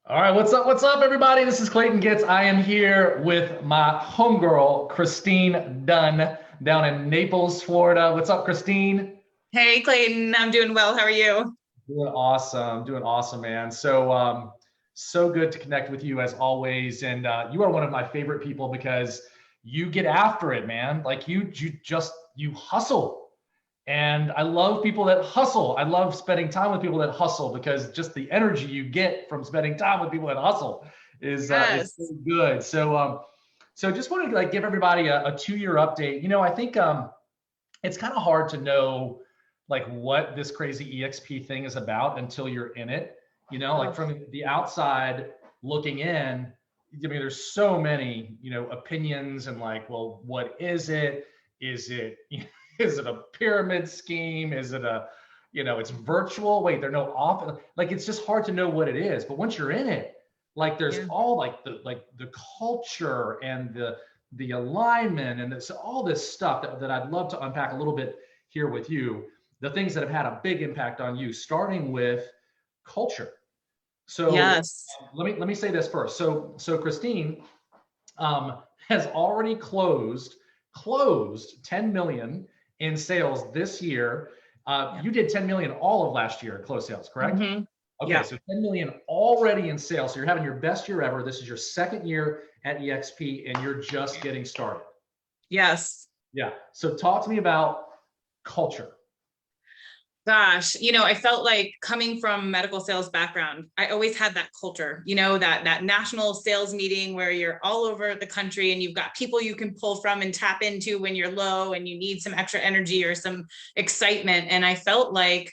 All right, what's up, everybody? This is Clayton Getz. I am here with my homegirl, Kristine Dunn, down in Naples, Florida. What's up, Kristine? Hey Clayton, I'm doing well. How are you? Doing awesome, man. So good to connect with you as always. And you are one of my favorite people because you get after it, man. Like you hustle. And I love people that hustle. I love spending time with people that hustle because just the energy you get from spending time with people that hustle is so Yes. good. So just wanted to like give everybody a 2 year update. I think it's kind of hard to know like what this crazy EXP thing is about until you're in it. Like Oh, from the outside looking in, I mean, there's so many, opinions and like, well, what is it? Is it, is it a pyramid scheme? Is it it's virtual? Wait, there are no off. Like, it's just hard to know what it is. But once you're in it, like, there's yeah. all like the culture and the alignment and this all this stuff that I'd love to unpack a little bit here with you. The things that have had a big impact on you, starting with culture. So Yes. let me say this first. So Kristine has already closed 10 million in sales this year. Yeah. You did 10 million all of last year in closed sales, correct? hmm Okay, Yeah. so 10 million already in sales. So you're having your best year ever. This is your second year at eXp and you're just getting started. Yes. Yeah. So talk to me about culture. Gosh, I felt like coming from medical sales background, I always had that culture, that national sales meeting where you're all over the country and you've got people you can pull from and tap into when you're low and you need some extra energy or some excitement. And I felt like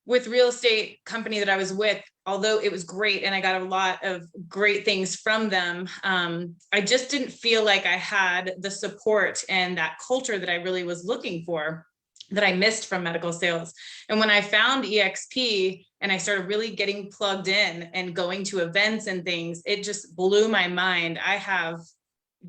with real estate company that I was with, although it was great and I got a lot of great things from them, I just didn't feel like I had the support and that culture that I really was looking for that I missed from medical sales. And when I found EXP and I started really getting plugged in and going to events and things, it just blew my mind. I have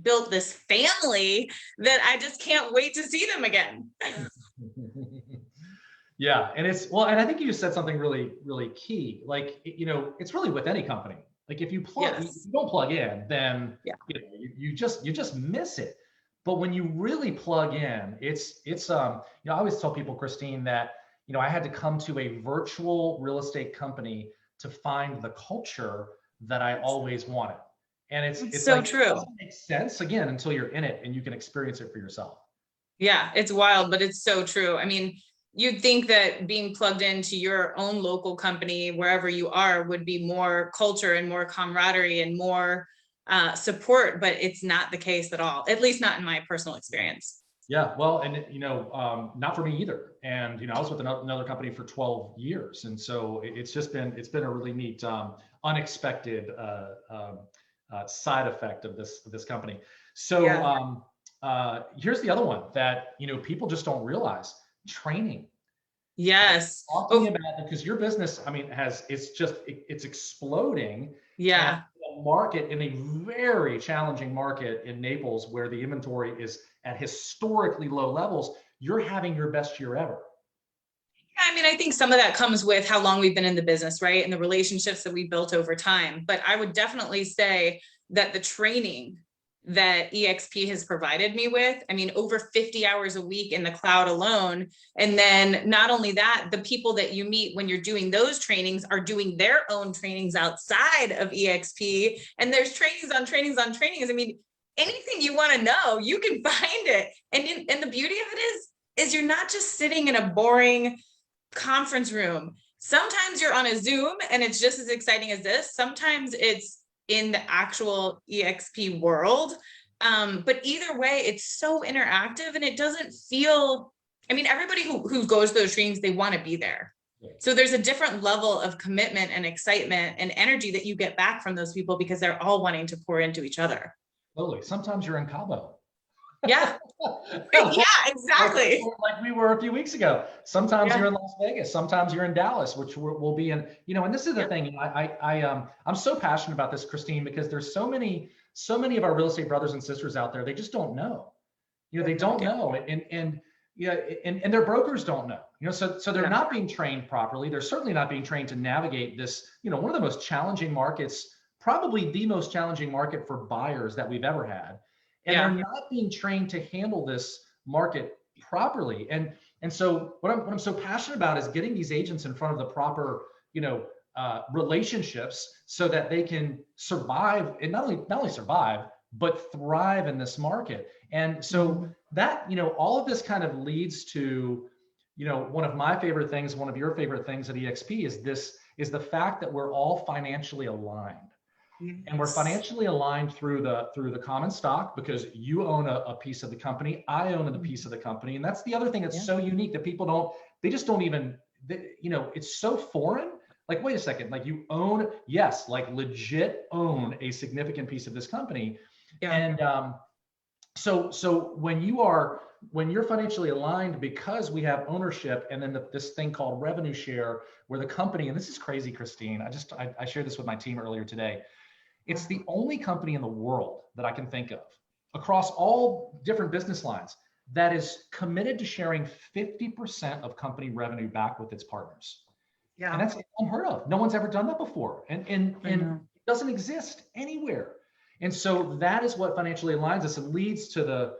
built this family that I just can't wait to see them again. Yeah, and and I think you just said something really, really key. Like, it's really with any company. Like, if Yes. you don't plug in, then Yeah. you just miss it. But when you really plug in, I always tell people, Kristine, that I had to come to a virtual real estate company to find the culture that I always wanted. And It's it's so like it true. doesn't make sense again until you're in it and you can experience it for yourself. Yeah, it's wild, but it's so true. I mean, you'd think that being plugged into your own local company, wherever you are, would be more culture and more camaraderie and more support, but it's not the case at all, at least not in my personal experience. Yeah, well, and not for me either. And I was with another company for 12 years, and so it's been a really neat, unexpected side effect of this company. So Yeah. here's the other one that people just don't realize: training. Yes. Talk to me Oh, about it because your business, I mean, it's exploding, and yeah. a market in a very challenging market in Naples where the inventory is at historically low levels. You're having your best year ever. I mean, I think some of that comes with how long we've been in the business, right? And the relationships that we built over time. But I would definitely say that the training that EXP has provided me with, I mean, over 50 hours a week in the cloud alone. And then not only that, the people that you meet when you're doing those trainings are doing their own trainings outside of EXP. And there's trainings on trainings on trainings. I mean, anything you want to know, you can find it. And the beauty of it is you're not just sitting in a boring conference room. Sometimes you're on a Zoom and it's just as exciting as this. Sometimes it's in the actual EXP world. But either way, it's so interactive and it doesn't feel, I mean, everybody who goes to those streams, they want to be there. So there's a different level of commitment and excitement and energy that you get back from those people because they're all wanting to pour into each other. Totally. Sometimes you're in Cabo. Yeah. like, Yeah, exactly. like we were a few weeks ago. Sometimes you're Yeah. in Las Vegas. Sometimes you're in Dallas, which we'll be in. And this is the Yeah. thing. I'm so passionate about this, Kristine, because there's so many of our real estate brothers and sisters out there. They just don't know. They don't Yeah. know. And yeah, and their brokers don't know, so they're Yeah. not being trained properly. They're certainly not being trained to navigate this, one of the most challenging markets, probably the most challenging market for buyers that we've ever had. And they're Yeah. not being trained to handle this market properly. And so what I'm so passionate about is getting these agents in front of the proper, relationships so that they can survive, and not only survive, but thrive in this market. And so that, all of this kind of leads to, one of my favorite things, one of your favorite things at eXp is the fact that we're all financially aligned. And we're financially aligned through the common stock, because you own a piece of the company, I own a piece of the company. And that's the other thing that's so unique that people they just don't even, it's so foreign. Like, wait a second, like you own, yes, like legit own a significant piece of this company. Yeah. And so when you're financially aligned, because we have ownership, and then this thing called revenue share, where the company, and this is crazy, Kristine, I shared this with my team earlier today. It's the only company in the world that I can think of, across all different business lines, that is committed to sharing 50% of company revenue back with its partners. Yeah. And that's unheard of. No one's ever done that before. And it doesn't exist anywhere. And so that is what financially aligns us and leads to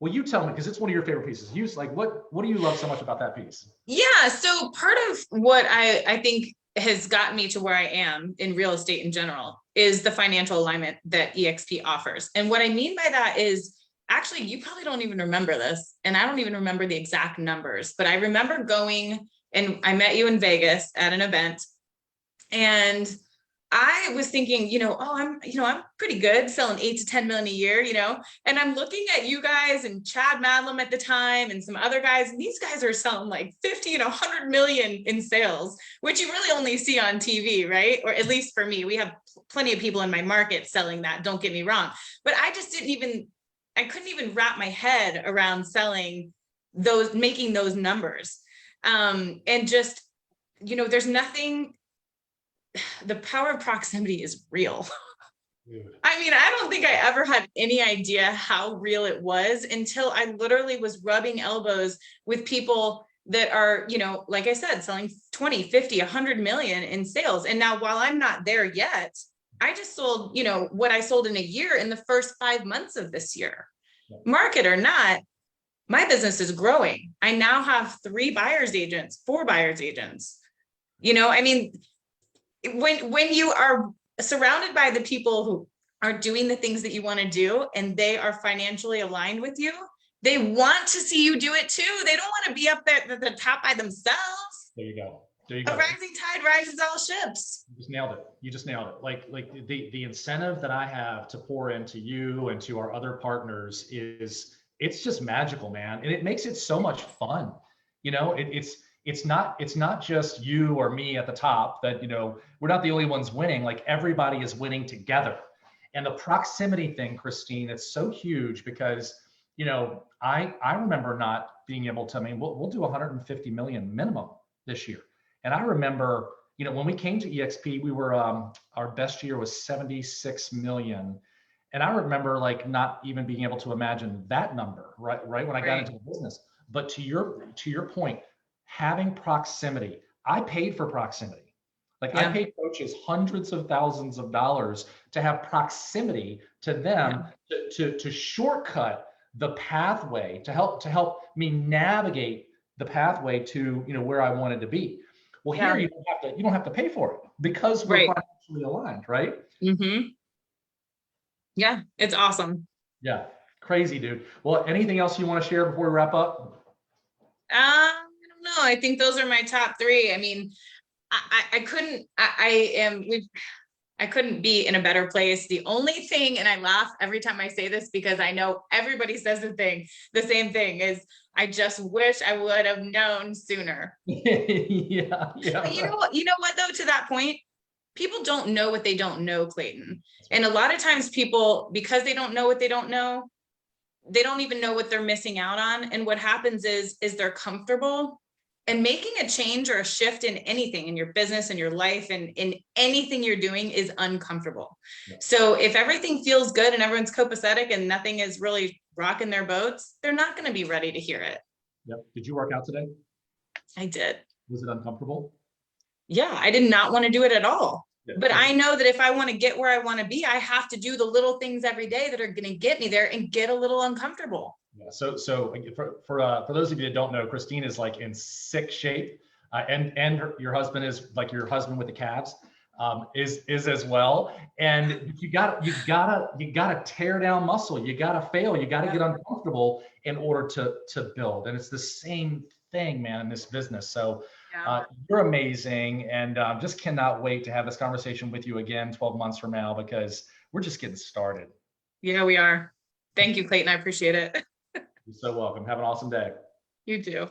well, you tell me, because it's one of your favorite pieces. What do you love so much about that piece? Yeah. So part of what I think has gotten me to where I am in real estate in general is the financial alignment that eXp offers. And what I mean by that is, actually, you probably don't even remember this, and I don't even remember the exact numbers, but I remember going, and I met you in Vegas at an event, and I was thinking, I'm pretty good selling 8 to 10 million a year, and I'm looking at you guys and Chad Madlam at the time and some other guys, and these guys are selling like 50 and 100 million in sales, which you really only see on TV, right? Or at least for me, we have plenty of people in my market selling that, don't get me wrong, but I just I couldn't even wrap my head around making those numbers. And just, there's nothing, the power of proximity is real. I mean, I don't think I ever had any idea how real it was until I literally was rubbing elbows with people that are, like I said, selling 20, 50, 100 million in sales. And now, while I'm not there yet, I just sold, what I sold in a year in the first 5 months of this year. Market or not, my business is growing. I now have 3 buyer's agents, 4 buyer's agents. I mean, when you are surrounded by the people who are doing the things that you want to do, and they are financially aligned with you, they want to see you do it too. They don't want to be up there at the top by themselves. There you go. A rising tide rises all ships. You just nailed it. Like the incentive that I have to pour into you and to our other partners it's just magical, man. And it makes it so much fun. It's not just you or me at the top that, we're not the only ones winning. Like, everybody is winning together. And the proximity thing, Kristine, it's so huge because, I remember not being able to, we'll do 150 million minimum this year. And I remember, when we came to eXp, we were, our best year was 76 million. And I remember not even being able to imagine that number, right when I got into the business. But to your point, having proximity, I paid for proximity. I paid coaches hundreds of thousands of dollars to have proximity to them, to shortcut the pathway, to help me navigate the pathway to where I wanted to be. Well, here you don't have to pay for it because we're financially aligned, right? Mm-hmm. Yeah, it's awesome. Yeah, crazy, dude. Well, anything else you want to share before we wrap up? I don't know. I think those are my top 3. I mean, I couldn't be in a better place. The only thing, and I laugh every time I say this because I know everybody says the same thing, is I just wish I would have known sooner. Yeah. But you know what though, to that point, people don't know what they don't know, Clayton. And a lot of times people, because they don't know what they don't know, they don't even know what they're missing out on. And what happens is they're comfortable, and making a change or a shift in anything in your business and your life and in anything you're doing is uncomfortable. Yeah. So if everything feels good and everyone's copacetic and nothing is really rocking their boats, they're not going to be ready to hear it. Yep. Did you work out today? I did. Was it uncomfortable? Yeah, I did not want to do it at all. Yeah. But I know that if I want to get where I want to be, I have to do the little things every day that are going to get me there and get a little uncomfortable. Yeah. So for those of you that don't know, Kristine is like in sick shape, and your husband is like your husband with the calves, is as well. And you gotta tear down muscle. You gotta fail. You gotta get uncomfortable in order to build. And it's the same thing, man, in this business. So you're amazing, and just cannot wait to have this conversation with you again 12 months from now, because we're just getting started. Yeah, we are. Thank you, Clayton. I appreciate it. You're so welcome. Have an awesome day. You too.